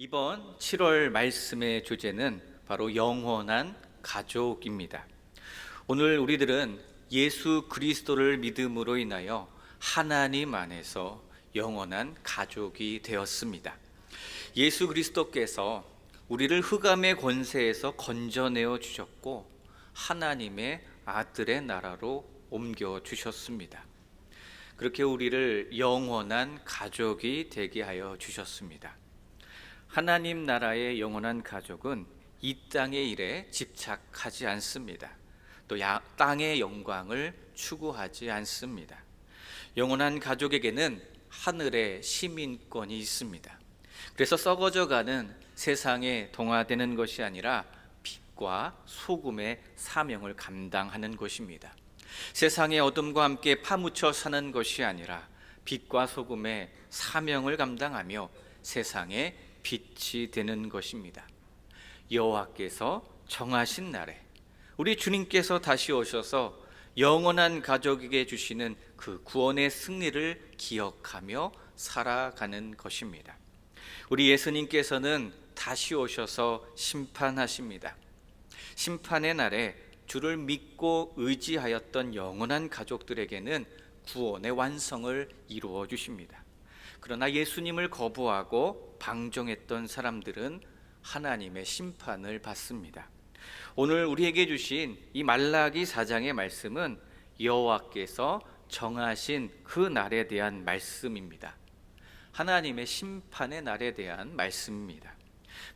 이번 7월 말씀의 주제는 바로 영원한 가족입니다. 오늘 우리들은 예수 그리스도를 믿음으로 인하여 하나님 안에서 영원한 가족이 되었습니다. 예수 그리스도께서 우리를 흑암의 권세에서 건져내어 주셨고 하나님의 아들의 나라로 옮겨 주셨습니다. 그렇게 우리를 영원한 가족이 되게 하여 주셨습니다. 하나님 나라의 영원한 가족은 이 땅의 일에 집착하지 않습니다. 또 땅의 영광을 추구하지 않습니다. 영원한 가족에게는 하늘의 시민권이 있습니다. 그래서 썩어져가는 세상에 동화되는 것이 아니라 빛과 소금의 사명을 감당하는 것입니다. 세상의 어둠과 함께 파묻혀 사는 것이 아니라 빛과 소금의 사명을 감당하며 세상에 빛이 되는 것입니다. 여호와께서 정하신 날에 우리 주님께서 다시 오셔서 영원한 가족에게 주시는 그 구원의 승리를 기억하며 살아가는 것입니다. 우리 예수님께서는 다시 오셔서 심판하십니다. 심판의 날에 주를 믿고 의지하였던 영원한 가족들에게는 구원의 완성을 이루어 주십니다. 그러나 예수님을 거부하고 방종했던 사람들은 하나님의 심판을 받습니다. 오늘 우리에게 주신 이 말라기 4장의 말씀은 여호와께서 정하신 그 날에 대한 말씀입니다. 하나님의 심판의 날에 대한 말씀입니다.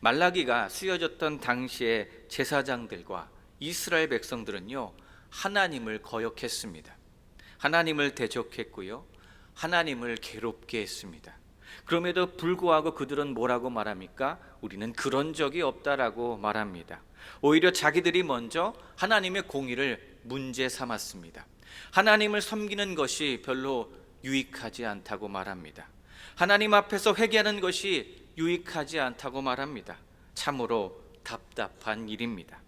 말라기가 쓰여졌던 당시의 제사장들과 이스라엘 백성들은요, 하나님을 거역했습니다. 하나님을 대적했고요, 하나님을 괴롭게 했습니다. 그럼에도 불구하고 그들은 뭐라고 말합니까? 우리는 그런 적이 없다라고 말합니다. 오히려 자기들이 먼저 하나님의 공의를 문제 삼았습니다. 하나님을 섬기는 것이 별로 유익하지 않다고 말합니다. 하나님 앞에서 회개하는 것이 유익하지 않다고 말합니다. 참으로 답답한 일입니다.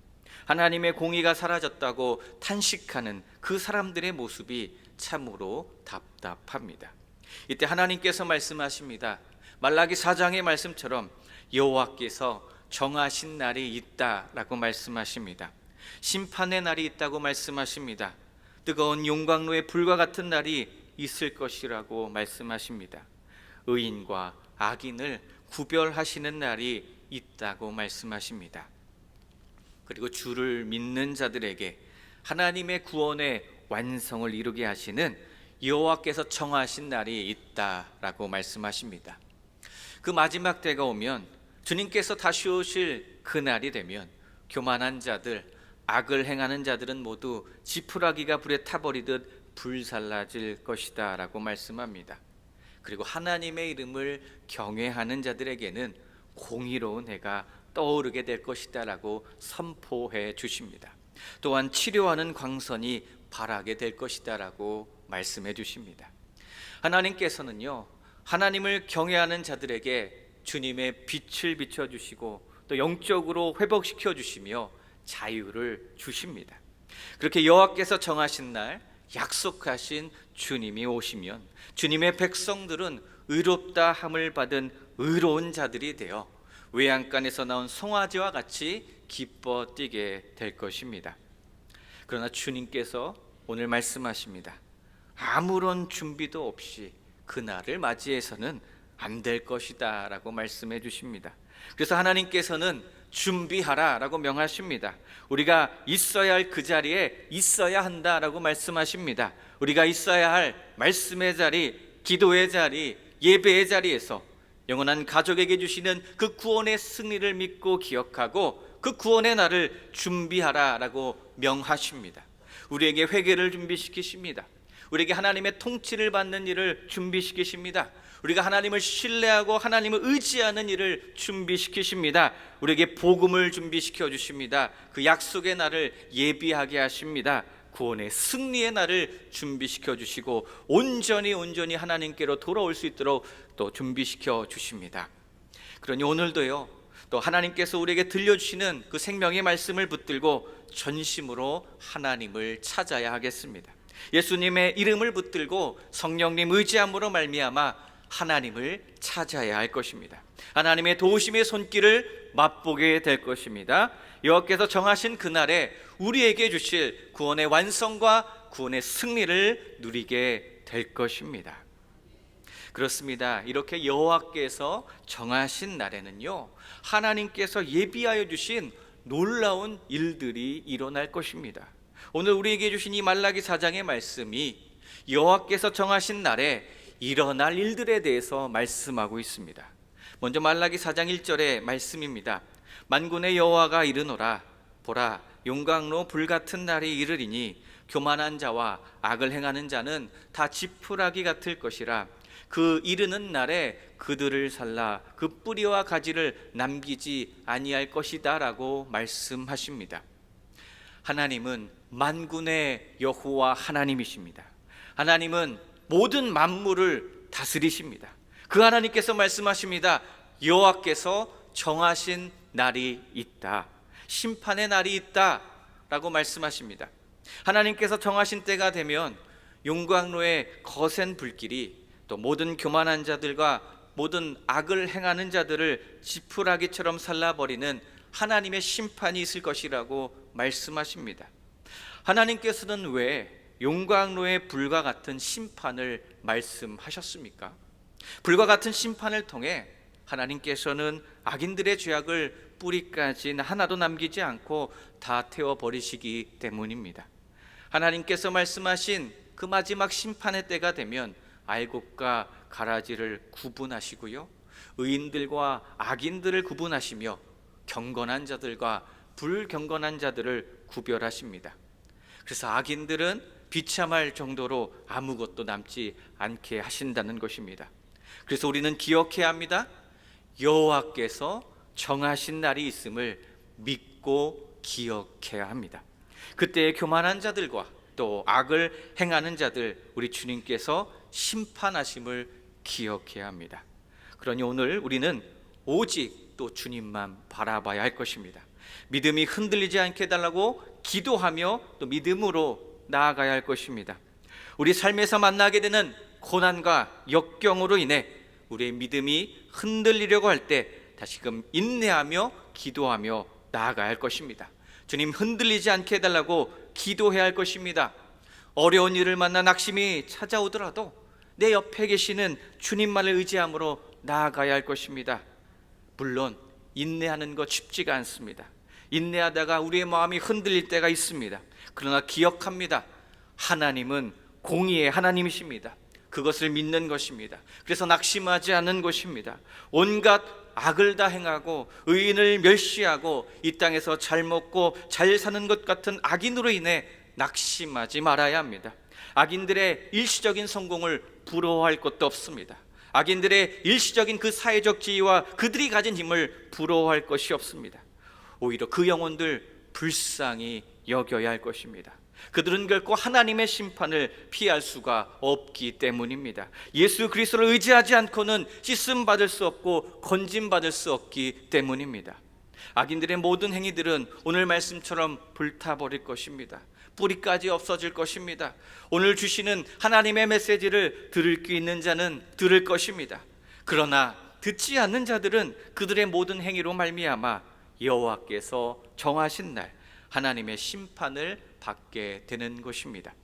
하나님의 공의가 사라졌다고 탄식하는 그 사람들의 모습이 참으로 답답합니다. 이때 하나님께서 말씀하십니다. 말라기 4장의 말씀처럼 여호와께서 정하신 날이 있다라고 말씀하십니다. 심판의 날이 있다고 말씀하십니다. 뜨거운 용광로의 불과 같은 날이 있을 것이라고 말씀하십니다. 의인과 악인을 구별하시는 날이 있다고 말씀하십니다. 그리고 주를 믿는 자들에게 하나님의 구원의 완성을 이루게 하시는 여호와께서 정하신 날이 있다라고 말씀하십니다. 그 마지막 때가 오면 주님께서 다시 오실 그 날이 되면 교만한 자들, 악을 행하는 자들은 모두 지푸라기가 불에 타버리듯 불살라질 것이다 라고 말씀합니다. 그리고 하나님의 이름을 경외하는 자들에게는 공의로운 해가 떠오르게 될 것이다 라고 선포해 주십니다. 또한 치료하는 광선이 발하게 될 것이다 라고 말씀해 주십니다. 하나님께서는요, 하나님을 경외하는 자들에게 주님의 빛을 비춰주시고 또 영적으로 회복시켜 주시며 자유를 주십니다. 그렇게 여호와께서 정하신 날 약속하신 주님이 오시면 주님의 백성들은 의롭다 함을 받은 의로운 자들이 되어 외양간에서 나온 송아지와 같이 기뻐 뛰게 될 것입니다. 그러나 주님께서 오늘 말씀하십니다. 아무런 준비도 없이 그날을 맞이해서는 안 될 것이다 라고 말씀해 주십니다. 그래서 하나님께서는 준비하라 라고 명하십니다. 우리가 있어야 할 그 자리에 있어야 한다 라고 말씀하십니다. 우리가 있어야 할 말씀의 자리, 기도의 자리, 예배의 자리에서 영원한 가족에게 주시는 그 구원의 승리를 믿고 기억하고 그 구원의 날을 준비하라 라고 명하십니다. 우리에게 회개를 준비시키십니다. 우리에게 하나님의 통치를 받는 일을 준비시키십니다. 우리가 하나님을 신뢰하고 하나님을 의지하는 일을 준비시키십니다. 우리에게 복음을 준비시켜 주십니다. 그 약속의 날을 예비하게 하십니다. 구원의 승리의 날을 준비시켜 주시고 온전히 하나님께로 돌아올 수 있도록 또 준비시켜 주십니다. 그러니 오늘도요, 또 하나님께서 우리에게 들려주시는 그 생명의 말씀을 붙들고 전심으로 하나님을 찾아야 하겠습니다. 예수님의 이름을 붙들고 성령님 의지함으로 말미암아 하나님을 찾아야 할 것입니다. 하나님의 도우심의 손길을 맛보게 될 것입니다. 여호와께서 정하신 그날에 우리에게 주실 구원의 완성과 구원의 승리를 누리게 될 것입니다. 그렇습니다. 이렇게 여호와께서 정하신 날에는요, 하나님께서 예비하여 주신 놀라운 일들이 일어날 것입니다. 오늘 우리에게 주신 이 말라기 4장의 말씀이 여호와께서 정하신 날에 일어날 일들에 대해서 말씀하고 있습니다. 먼저 말라기 4장 1절의 말씀입니다. 만군의 여호와가 이르노라, 보라, 용광로 불같은 날이 이르리니 교만한 자와 악을 행하는 자는 다 지푸라기 같을 것이라. 그 이르는 날에 그들을 살라 그 뿌리와 가지를 남기지 아니할 것이다 라고 말씀하십니다. 하나님은 만군의 여호와 하나님이십니다. 하나님은 모든 만물을 다스리십니다. 그 하나님께서 말씀하십니다. 여호와께서 정하신 날이 있다, 심판의 날이 있다 라고 말씀하십니다. 하나님께서 정하신 때가 되면 용광로의 거센 불길이 또 모든 교만한 자들과 모든 악을 행하는 자들을 지푸라기처럼 살라버리는 하나님의 심판이 있을 것이라고 말씀하십니다. 하나님께서는 왜 용광로의 불과 같은 심판을 말씀하셨습니까? 불과 같은 심판을 통해 하나님께서는 악인들의 죄악을 뿌리까지 하나도 남기지 않고 다 태워버리시기 때문입니다. 하나님께서 말씀하신 그 마지막 심판의 때가 되면 알곡과 가라지를 구분하시고요, 의인들과 악인들을 구분하시며 경건한 자들과 불경건한 자들을 구별하십니다. 그래서 악인들은 비참할 정도로 아무것도 남지 않게 하신다는 것입니다. 그래서 우리는 기억해야 합니다. 여호와께서 정하신 날이 있음을 믿고 기억해야 합니다. 그때 교만한 자들과 또 악을 행하는 자들, 우리 주님께서 심판하심을 기억해야 합니다. 그러니 오늘 우리는 오직 또 주님만 바라봐야 할 것입니다. 믿음이 흔들리지 않게 해달라고 기도하며 또 믿음으로 나아가야 할 것입니다. 우리 삶에서 만나게 되는 고난과 역경으로 인해 우리의 믿음이 흔들리려고 할 때 다시금 인내하며 기도하며 나아가야 할 것입니다. 주님 흔들리지 않게 해달라고 기도해야 할 것입니다. 어려운 일을 만나 낙심이 찾아오더라도 내 옆에 계시는 주님만을 의지함으로 나아가야 할 것입니다. 물론 인내하는 것 쉽지가 않습니다. 인내하다가 우리의 마음이 흔들릴 때가 있습니다. 그러나 기억합니다. 하나님은 공의의 하나님이십니다. 그것을 믿는 것입니다. 그래서 낙심하지 않는 것입니다. 온갖 악을 다 행하고 의인을 멸시하고 이 땅에서 잘 먹고 잘 사는 것 같은 악인으로 인해 낙심하지 말아야 합니다. 악인들의 일시적인 성공을 부러워할 것도 없습니다. 악인들의 일시적인 그 사회적 지위와 그들이 가진 힘을 부러워할 것이 없습니다. 오히려 그 영혼들 불쌍히 여겨야 할 것입니다. 그들은 결코 하나님의 심판을 피할 수가 없기 때문입니다. 예수 그리스도를 의지하지 않고는 씻음 받을 수 없고 건짐 받을 수 없기 때문입니다. 악인들의 모든 행위들은 오늘 말씀처럼 불타버릴 것입니다. 뿌리까지 없어질 것입니다. 오늘 주시는 하나님의 메시지를 들을 귀 있는 자는 들을 것입니다. 그러나 듣지 않는 자들은 그들의 모든 행위로 말미암아 여호와께서 정하신 날 하나님의 심판을 받게 되는 것입니다.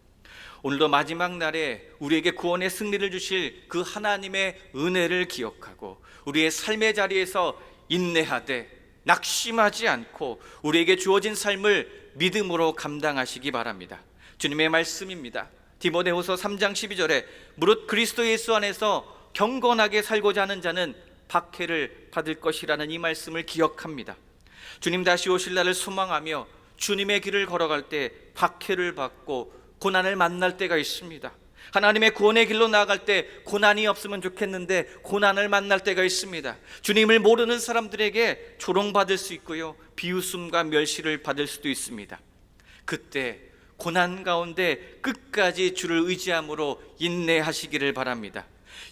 오늘도 마지막 날에 우리에게 구원의 승리를 주실 그 하나님의 은혜를 기억하고 우리의 삶의 자리에서 인내하되 낙심하지 않고 우리에게 주어진 삶을 믿음으로 감당하시기 바랍니다. 주님의 말씀입니다. 디모데후서 3장 12절에 무릇 그리스도 예수 안에서 경건하게 살고자 하는 자는 박해를 받을 것이라는 이 말씀을 기억합니다. 주님 다시 오실 날을 소망하며 주님의 길을 걸어갈 때 박해를 받고 고난을 만날 때가 있습니다. 하나님의 구원의 길로 나아갈 때 고난이 없으면 좋겠는데 고난을 만날 때가 있습니다. 주님을 모르는 사람들에게 조롱받을 수 있고요, 비웃음과 멸시를 받을 수도 있습니다. 그때 고난 가운데 끝까지 주를 의지함으로 인내하시기를 바랍니다.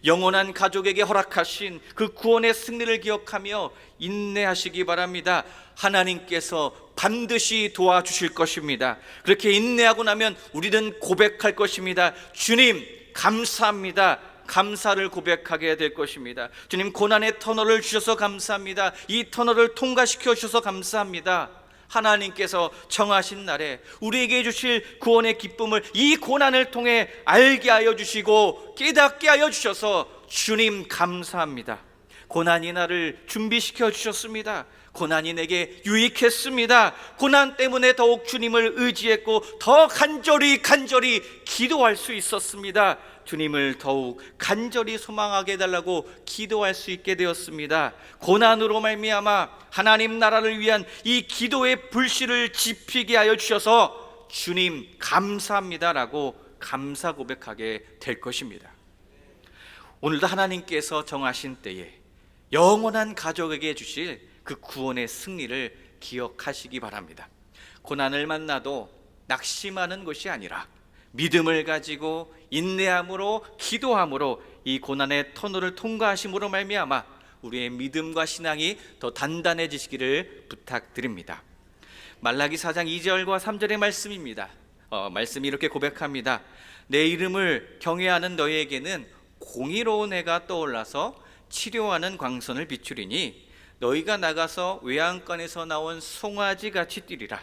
영원한 가족에게 허락하신 그 구원의 승리를 기억하며 인내하시기 바랍니다. 하나님께서 반드시 도와주실 것입니다. 그렇게 인내하고 나면 우리는 고백할 것입니다. 주님 감사합니다. 감사를 고백하게 될 것입니다. 주님, 고난의 터널을 주셔서 감사합니다. 이 터널을 통과시켜 주셔서 감사합니다. 하나님께서 정하신 날에 우리에게 주실 구원의 기쁨을 이 고난을 통해 알게 하여 주시고 깨닫게 하여 주셔서 주님 감사합니다. 고난이 나를 준비시켜 주셨습니다. 고난이 내게 유익했습니다. 고난 때문에 더욱 주님을 의지했고 더 간절히 기도할 수 있었습니다. 주님을 더욱 간절히 소망하게 해달라고 기도할 수 있게 되었습니다. 고난으로 말미암아 하나님 나라를 위한 이 기도의 불씨를 지피게 하여 주셔서 주님 감사합니다라고 감사 고백하게 될 것입니다. 오늘도 하나님께서 정하신 때에 영원한 가족에게 주실 그 구원의 승리를 기억하시기 바랍니다. 고난을 만나도 낙심하는 것이 아니라 믿음을 가지고 인내함으로 기도함으로 이 고난의 터널을 통과하심으로 말미암아 우리의 믿음과 신앙이 더 단단해지시기를 부탁드립니다. 말라기 4장 2절과 3절의 말씀입니다. 말씀이 이렇게 고백합니다. 내 이름을 경외하는 너희에게는 공의로운 해가 떠올라서 치료하는 광선을 비추리니 너희가 나가서 외양간에서 나온 송아지 같이 뛰리라.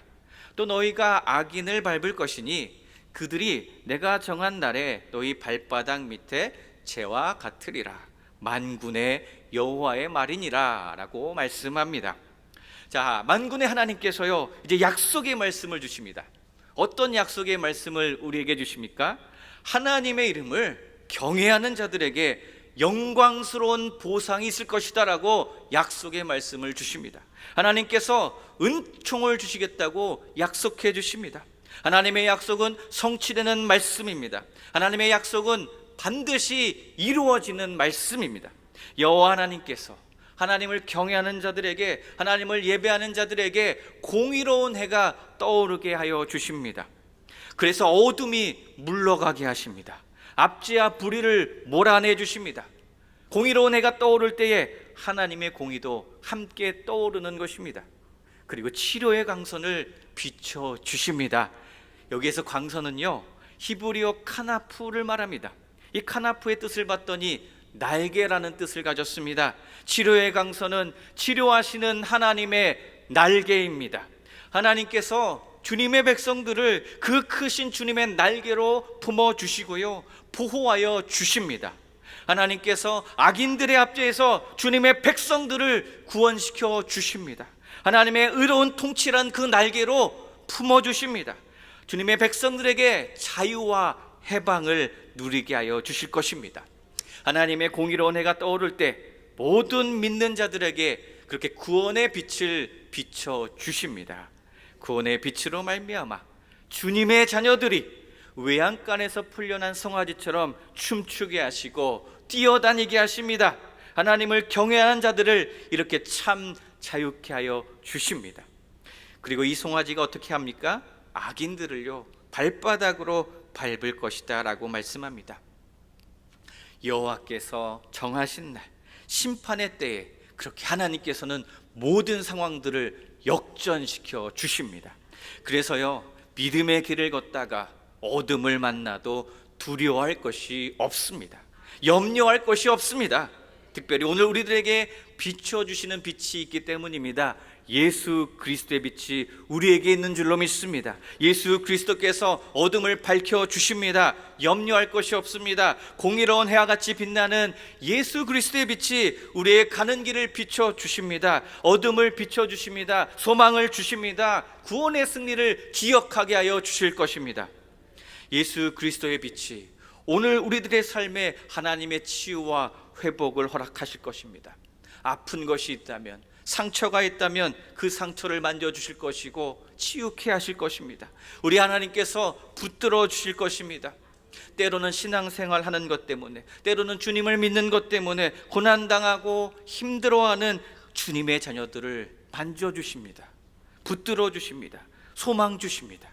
또 너희가 악인을 밟을 것이니 그들이 내가 정한 날에 너희 발바닥 밑에 재와 같으리라. 만군의 여호와의 말이니라 라고 말씀합니다. 자, 만군의 하나님께서요 이제 약속의 말씀을 주십니다. 어떤 약속의 말씀을 우리에게 주십니까? 하나님의 이름을 경외하는 자들에게 영광스러운 보상이 있을 것이다 라고 약속의 말씀을 주십니다. 하나님께서 은총을 주시겠다고 약속해 주십니다. 하나님의 약속은 성취되는 말씀입니다. 하나님의 약속은 반드시 이루어지는 말씀입니다. 여호와 하나님께서 하나님을 경외하는 자들에게, 하나님을 예배하는 자들에게 공의로운 해가 떠오르게 하여 주십니다. 그래서 어둠이 물러가게 하십니다. 압제와 불의를 몰아내 주십니다. 공의로운 해가 떠오를 때에 하나님의 공의도 함께 떠오르는 것입니다. 그리고 치료의 광선을 비춰 주십니다. 여기에서 광선은요 히브리어 카나프를 말합니다. 이 카나프의 뜻을 봤더니 날개라는 뜻을 가졌습니다. 치료의 광선은 치료하시는 하나님의 날개입니다. 하나님께서 주님의 백성들을 그 크신 주님의 날개로 품어주시고요 보호하여 주십니다. 하나님께서 악인들의 압제에서 주님의 백성들을 구원시켜 주십니다. 하나님의 의로운 통치란 그 날개로 품어주십니다. 주님의 백성들에게 자유와 해방을 누리게 하여 주실 것입니다. 하나님의 공의로운 해가 떠오를 때 모든 믿는 자들에게 그렇게 구원의 빛을 비춰 주십니다. 구원의 빛으로 말미암아 주님의 자녀들이 외양간에서 풀려난 송아지처럼 춤추게 하시고 뛰어다니게 하십니다. 하나님을 경외하는 자들을 이렇게 참 자유케 하여 주십니다. 그리고 이 송아지가 어떻게 합니까? 악인들을요 발바닥으로 밟을 것이다 라고 말씀합니다. 여호와께서 정하신 날 심판의 때에 그렇게 하나님께서는 모든 상황들을 역전시켜 주십니다. 그래서요 믿음의 길을 걷다가 어둠을 만나도 두려워할 것이 없습니다. 염려할 것이 없습니다. 특별히 오늘 우리들에게 비춰주시는 빛이 있기 때문입니다. 예수 그리스도의 빛이 우리에게 있는 줄로 믿습니다. 예수 그리스도께서 어둠을 밝혀주십니다. 염려할 것이 없습니다. 공의로운 해와 같이 빛나는 예수 그리스도의 빛이 우리의 가는 길을 비춰주십니다. 어둠을 비춰주십니다. 소망을 주십니다. 구원의 승리를 기억하게 하여 주실 것입니다. 예수 그리스도의 빛이 오늘 우리들의 삶에 하나님의 치유와 회복을 허락하실 것입니다. 아픈 것이 있다면, 상처가 있다면 그 상처를 만져주실 것이고 치유케 하실 것입니다. 우리 하나님께서 붙들어 주실 것입니다. 때로는 신앙생활 하는 것 때문에, 때로는 주님을 믿는 것 때문에 고난당하고 힘들어하는 주님의 자녀들을 만져주십니다. 붙들어 주십니다. 소망 주십니다.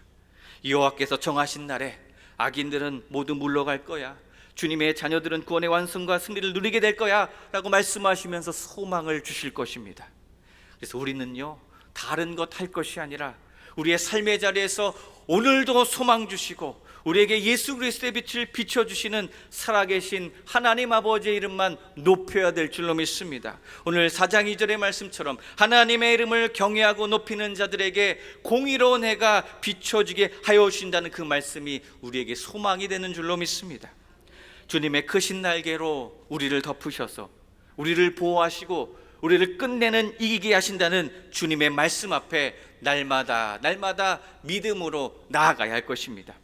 여호와께서 정하신 날에 악인들은 모두 물러갈 거야, 주님의 자녀들은 구원의 완성과 승리를 누리게 될 거야 라고 말씀하시면서 소망을 주실 것입니다. 그래서 우리는요 다른 것 할 것이 아니라 우리의 삶의 자리에서 오늘도 소망 주시고 우리에게 예수 그리스도의 빛을 비춰주시는 살아계신 하나님 아버지의 이름만 높여야 될 줄로 믿습니다. 오늘 4장 2절의 말씀처럼 하나님의 이름을 경외하고 높이는 자들에게 공의로운 해가 비춰지게 하여 주신다는 그 말씀이 우리에게 소망이 되는 줄로 믿습니다. 주님의 크신 날개로 우리를 덮으셔서 우리를 보호하시고 우리를 끝내는 이기게 하신다는 주님의 말씀 앞에 날마다 믿음으로 나아가야 할 것입니다.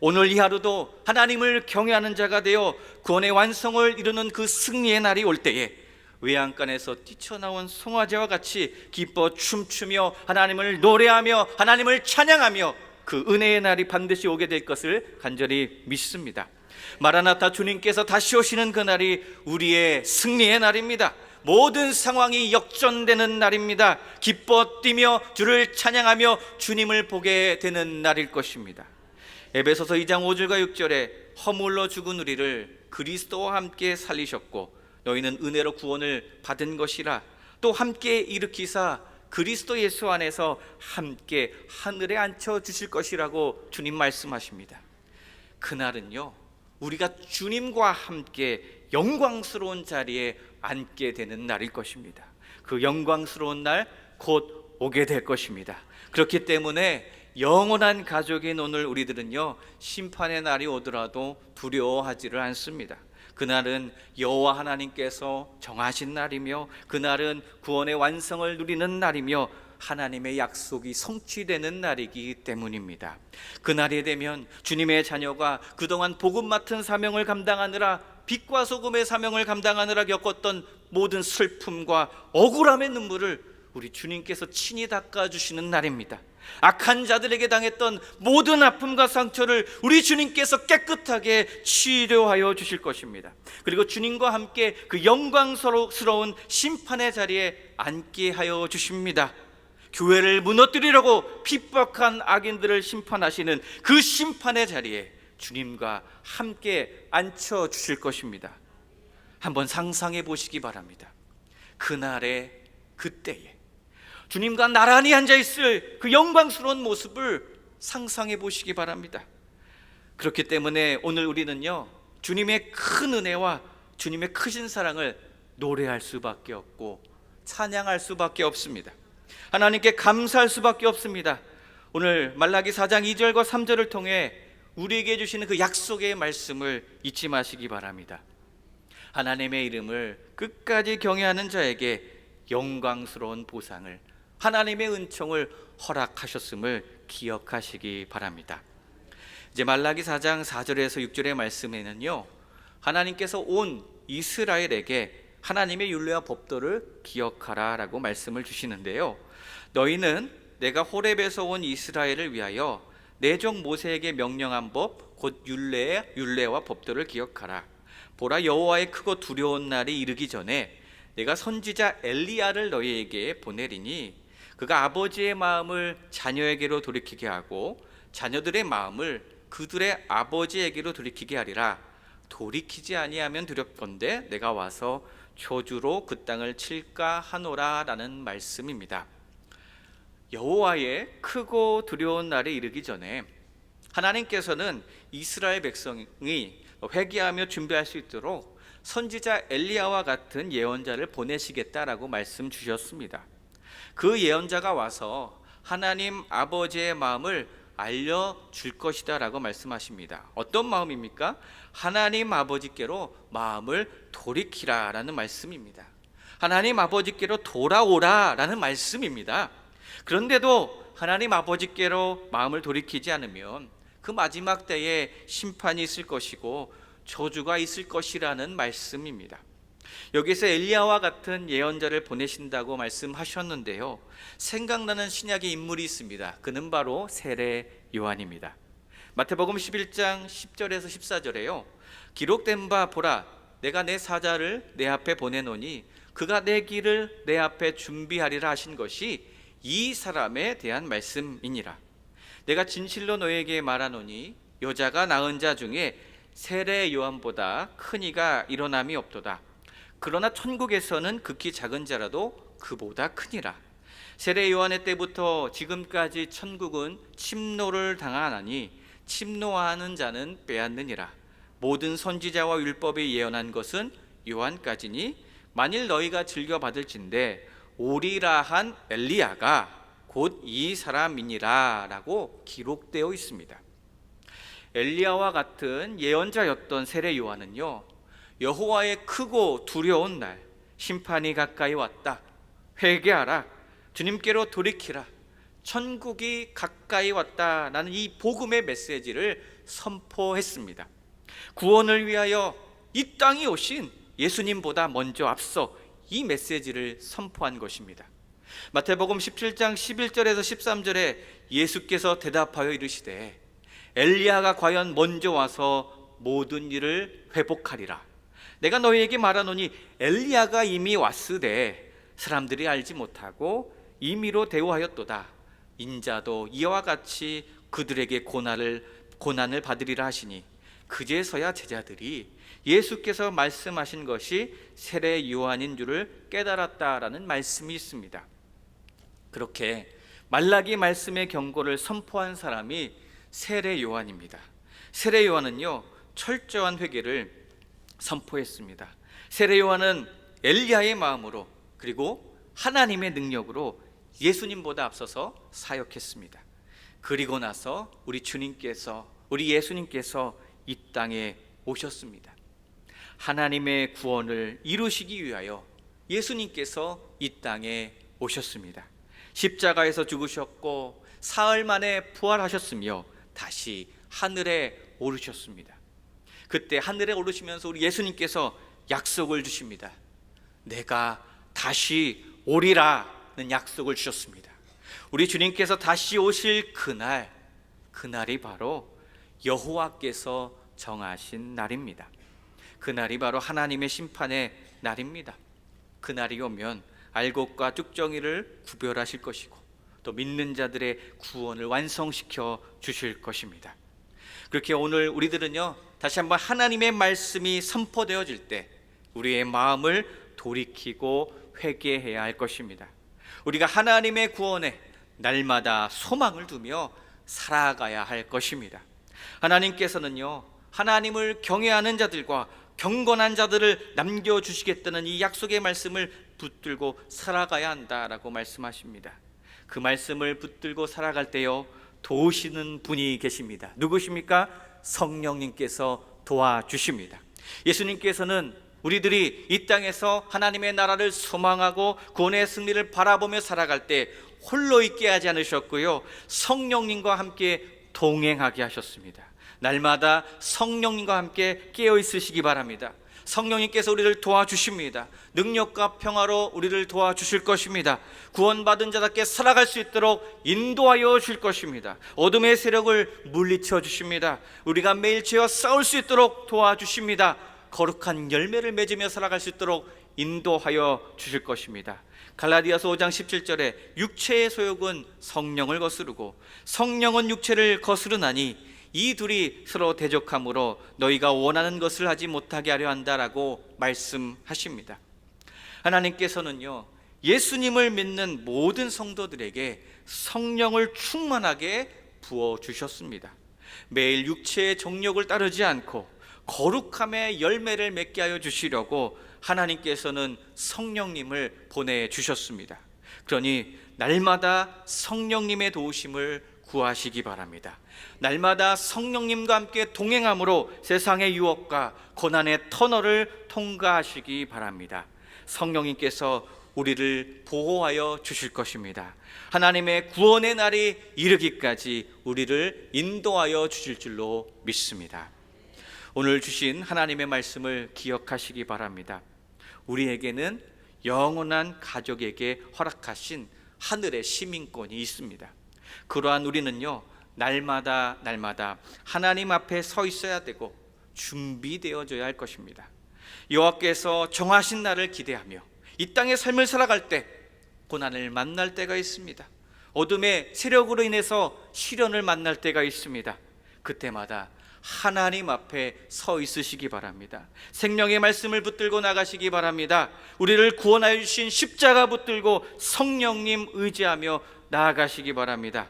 오늘 이 하루도 하나님을 경외하는 자가 되어 구원의 완성을 이루는 그 승리의 날이 올 때에 외양간에서 뛰쳐나온 송아지와 같이 기뻐 춤추며 하나님을 노래하며 하나님을 찬양하며 그 은혜의 날이 반드시 오게 될 것을 간절히 믿습니다. 마라나타, 주님께서 다시 오시는 그 날이 우리의 승리의 날입니다. 모든 상황이 역전되는 날입니다. 기뻐 뛰며 주를 찬양하며 주님을 보게 되는 날일 것입니다. 에베소서 2장 5절과 6절에 허물러 죽은 우리를 그리스도와 함께 살리셨고 너희는 은혜로 구원을 받은 것이라. 또 함께 일으키사 그리스도 예수 안에서 함께 하늘에 앉혀 주실 것이라고 주님 말씀하십니다. 그날은요, 우리가 주님과 함께 영광스러운 자리에 앉게 되는 날일 것입니다. 그 영광스러운 날 곧 오게 될 것입니다. 그렇기 때문에 영원한 가족인 오늘 우리들은요, 심판의 날이 오더라도 두려워하지를 않습니다. 그날은 여호와 하나님께서 정하신 날이며 그날은 구원의 완성을 누리는 날이며 하나님의 약속이 성취되는 날이기 때문입니다. 그날이 되면 주님의 자녀가 그동안 복음 맡은 사명을 감당하느라, 빛과 소금의 사명을 감당하느라 겪었던 모든 슬픔과 억울함의 눈물을 우리 주님께서 친히 닦아주시는 날입니다. 악한 자들에게 당했던 모든 아픔과 상처를 우리 주님께서 깨끗하게 치료하여 주실 것입니다. 그리고 주님과 함께 그 영광스러운 심판의 자리에 앉게 하여 주십니다. 교회를 무너뜨리려고 핍박한 악인들을 심판하시는 그 심판의 자리에 주님과 함께 앉혀 주실 것입니다. 한번 상상해 보시기 바랍니다. 그날에, 그때에 주님과 나란히 앉아있을 그 영광스러운 모습을 상상해 보시기 바랍니다. 그렇기 때문에 오늘 우리는요, 주님의 큰 은혜와 주님의 크신 사랑을 노래할 수밖에 없고 찬양할 수밖에 없습니다. 하나님께 감사할 수밖에 없습니다. 오늘 말라기 4장 2절과 3절을 통해 우리에게 주시는 그 약속의 말씀을 잊지 마시기 바랍니다. 하나님의 이름을 끝까지 경외하는 자에게 영광스러운 보상을, 하나님의 은총을 허락하셨음을 기억하시기 바랍니다. 이제 말라기 4장 4절에서 6절의 말씀에는요, 하나님께서 온 이스라엘에게 하나님의 율례와 법도를 기억하라 라고 말씀을 주시는데요, 너희는 내가 호렙에서 온 이스라엘을 위하여 내 종 모세에게 명령한 법 곧 율례와 법도를 기억하라. 보라, 여호와의 크고 두려운 날이 이르기 전에 내가 선지자 엘리야를 너희에게 보내리니 그가 아버지의 마음을 자녀에게로 돌이키게 하고 자녀들의 마음을 그들의 아버지에게로 돌이키게 하리라. 돌이키지 아니하면 두렵건대 내가 와서 저주로 그 땅을 칠까 하노라 라는 말씀입니다. 여호와의 크고 두려운 날에 이르기 전에 하나님께서는 이스라엘 백성이 회개하며 준비할 수 있도록 선지자 엘리야와 같은 예언자를 보내시겠다라고 말씀 주셨습니다. 그 예언자가 와서 하나님 아버지의 마음을 알려줄 것이다 라고 말씀하십니다. 어떤 마음입니까? 하나님 아버지께로 마음을 돌이키라 라는 말씀입니다. 하나님 아버지께로 돌아오라 라는 말씀입니다. 그런데도 하나님 아버지께로 마음을 돌이키지 않으면 그 마지막 때에 심판이 있을 것이고 저주가 있을 것이라는 말씀입니다. 여기서 엘리야와 같은 예언자를 보내신다고 말씀하셨는데요, 생각나는 신약의 인물이 있습니다. 그는 바로 세례 요한입니다. 마태복음 11장 10절에서 14절에요 기록된 바 보라, 내가 내 사자를 내 앞에 보내노니 그가 내 길을 내 앞에 준비하리라 하신 것이 이 사람에 대한 말씀이니라. 내가 진실로 너에게 말하노니 여자가 낳은 자 중에 세례 요한보다 큰 이가 일어남이 없도다. 그러나 천국에서는 극히 작은 자라도 그보다 크니라. 세례 요한의 때부터 지금까지 천국은 침노를 당하나니 침노하는 자는 빼앗느니라. 모든 선지자와 율법에 예언한 것은 요한까지니 만일 너희가 즐겨 받을진대 오리라 한 엘리야가 곧 이 사람이니라 라고 기록되어 있습니다. 엘리야와 같은 예언자였던 세례 요한은요, 여호와의 크고 두려운 날, 심판이 가까이 왔다, 회개하라, 주님께로 돌이키라, 천국이 가까이 왔다라는 이 복음의 메시지를 선포했습니다. 구원을 위하여 이 땅에 오신 예수님보다 먼저 앞서 이 메시지를 선포한 것입니다. 마태복음 17장 11절에서 13절에 예수께서 대답하여 이르시되 엘리야가 과연 먼저 와서 모든 일을 회복하리라. 내가 너희에게 말하노니 엘리야가 이미 왔으되 사람들이 알지 못하고 임의로 대우하였도다. 인자도 이와 같이 그들에게 고난을 받으리라 하시니 그제서야 제자들이 예수께서 말씀하신 것이 세례 요한인 줄을 깨달았다라는 말씀이 있습니다. 그렇게 말라기 말씀의 경고를 선포한 사람이 세례 요한입니다. 세례 요한은요, 철저한 회개를 선포했습니다. 세례 요한은 엘리야의 마음으로 그리고 하나님의 능력으로 예수님보다 앞서서 사역했습니다. 그리고 나서 우리 예수님께서 이 땅에 오셨습니다. 하나님의 구원을 이루시기 위하여 예수님께서 이 땅에 오셨습니다. 십자가에서 죽으셨고 사흘 만에 부활하셨으며 다시 하늘에 오르셨습니다. 그때 하늘에 오르시면서 우리 예수님께서 약속을 주십니다. 내가 다시 오리라는 약속을 주셨습니다. 우리 주님께서 다시 오실 그날이 바로 여호와께서 정하신 날입니다. 그날이 바로 하나님의 심판의 날입니다. 그날이 오면 알곡과 뚝정이를 구별하실 것이고 또 믿는 자들의 구원을 완성시켜 주실 것입니다. 그렇게 오늘 우리들은요, 다시 한번 하나님의 말씀이 선포되어질 때 우리의 마음을 돌이키고 회개해야 할 것입니다. 우리가 하나님의 구원에 날마다 소망을 두며 살아가야 할 것입니다. 하나님께서는요, 하나님을 경외하는 자들과 경건한 자들을 남겨주시겠다는 이 약속의 말씀을 붙들고 살아가야 한다라고 말씀하십니다. 그 말씀을 붙들고 살아갈 때요, 도우시는 분이 계십니다. 누구십니까? 성령님께서 도와주십니다. 예수님께서는 우리들이 이 땅에서 하나님의 나라를 소망하고 구원의 승리를 바라보며 살아갈 때 홀로 있게 하지 않으셨고요, 성령님과 함께 동행하게 하셨습니다. 날마다 성령님과 함께 깨어 있으시기 바랍니다. 성령님께서 우리를 도와주십니다. 능력과 평화로 우리를 도와주실 것입니다. 구원받은 자답게 살아갈 수 있도록 인도하여 주실 것입니다. 어둠의 세력을 물리쳐 주십니다. 우리가 매일 죄와 싸울 수 있도록 도와주십니다. 거룩한 열매를 맺으며 살아갈 수 있도록 인도하여 주실 것입니다. 갈라디아서 5장 17절에 육체의 소욕은 성령을 거스르고 성령은 육체를 거스르나니 이 둘이 서로 대적함으로 너희가 원하는 것을 하지 못하게 하려 한다라고 말씀하십니다. 하나님께서는요, 예수님을 믿는 모든 성도들에게 성령을 충만하게 부어주셨습니다. 매일 육체의 정욕을 따르지 않고 거룩함의 열매를 맺게 하여 주시려고 하나님께서는 성령님을 보내주셨습니다. 그러니 날마다 성령님의 도우심을 구하시기 바랍니다. 날마다 성령님과 함께 동행함으로 세상의 유혹과 고난의 터널을 통과하시기 바랍니다. 성령님께서 우리를 보호하여 주실 것입니다. 하나님의 구원의 날이 이르기까지 우리를 인도하여 주실 줄로 믿습니다. 오늘 주신 하나님의 말씀을 기억하시기 바랍니다. 우리에게는 영원한 가족에게 허락하신 하늘의 시민권이 있습니다. 그러한 우리는요, 날마다 하나님 앞에 서 있어야 되고 준비되어져야 할 것입니다. 여호와께서 정하신 날을 기대하며 이 땅의 삶을 살아갈 때 고난을 만날 때가 있습니다. 어둠의 세력으로 인해서 시련을 만날 때가 있습니다. 그때마다 하나님 앞에 서 있으시기 바랍니다. 생명의 말씀을 붙들고 나가시기 바랍니다. 우리를 구원하여 주신 십자가 붙들고 성령님 의지하며 나아가시기 바랍니다.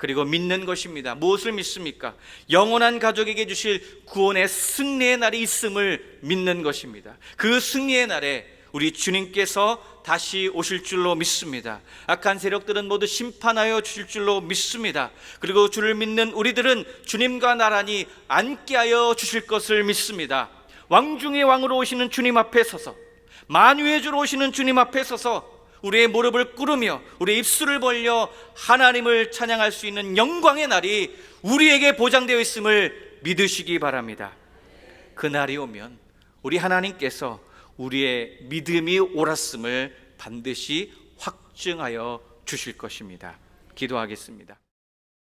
그리고 믿는 것입니다. 무엇을 믿습니까? 영원한 가족에게 주실 구원의 승리의 날이 있음을 믿는 것입니다. 그 승리의 날에 우리 주님께서 다시 오실 줄로 믿습니다. 악한 세력들은 모두 심판하여 주실 줄로 믿습니다. 그리고 주를 믿는 우리들은 주님과 나란히 앉게 하여 주실 것을 믿습니다. 왕 중의 왕으로 오시는 주님 앞에 서서, 만유의 주로 오시는 주님 앞에 서서 우리의 무릎을 꿇으며 우리의 입술을 벌려 하나님을 찬양할 수 있는 영광의 날이 우리에게 보장되어 있음을 믿으시기 바랍니다. 그 날이 오면 우리 하나님께서 우리의 믿음이 옳았음을 반드시 확증하여 주실 것입니다. 기도하겠습니다.